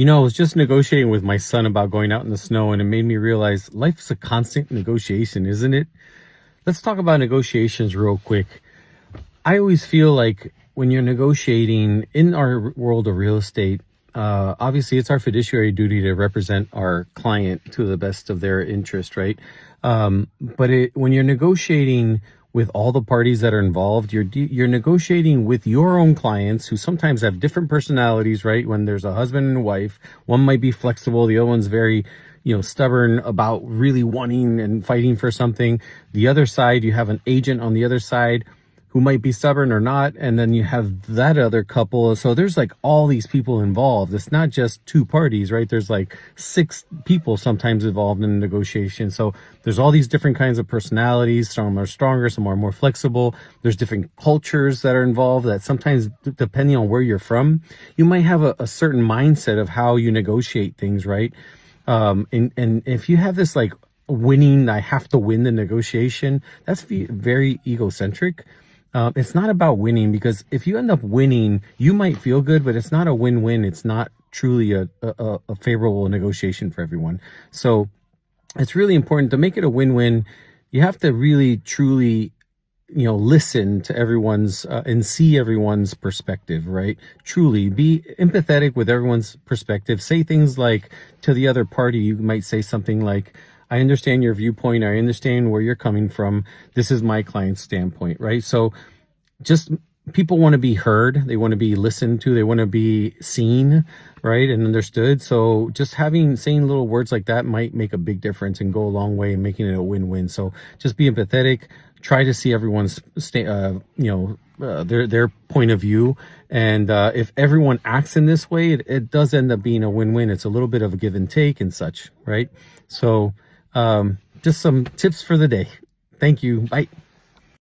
I was just negotiating with my son about going out in the snow, and it made me realize life's a constant negotiation, isn't it? Let's talk about negotiations real quick. I always feel like when you're negotiating in our world of real estate, obviously it's our fiduciary duty to represent our client to the best of their interest, right? But when you're negotiating with all the parties that are involved, you're negotiating with your own clients who sometimes have different personalities, right? When there's a husband and wife, one might be flexible, the other one's very, stubborn about really wanting and fighting for something. The other side, you have an agent on the other side who might be stubborn or not, and then you have that other couple. So there's like all these people involved. It's not just two parties, right? There's like 6 people sometimes involved in the negotiation. So there's all these different kinds of personalities. Some are stronger, some are more flexible. There's different cultures that are involved that sometimes, depending on where you're from, you might have a certain mindset of how you negotiate things, right? And if you have this like winning, I have to win the negotiation, that's very egocentric. It's not about winning, because if you end up winning, you might feel good, but it's not a win-win. It's not truly a favorable negotiation for everyone. So it's really important to make it a win-win. You have to really, truly, listen to everyone's and see everyone's perspective, right? Truly be empathetic with everyone's perspective. Say things like, to the other party, you might say something like, I understand your viewpoint. I understand where you're coming from. This is my client's standpoint, right? So just people want to be heard. They want to be listened to. They want to be seen, right? And understood. So just saying little words like that might make a big difference and go a long way in making it a win-win. So just be empathetic. Try to see everyone's, their point of view. And if everyone acts in this way, it does end up being a win-win. It's a little bit of a give and take and such, right? So just some tips for the day. Thank you. Bye.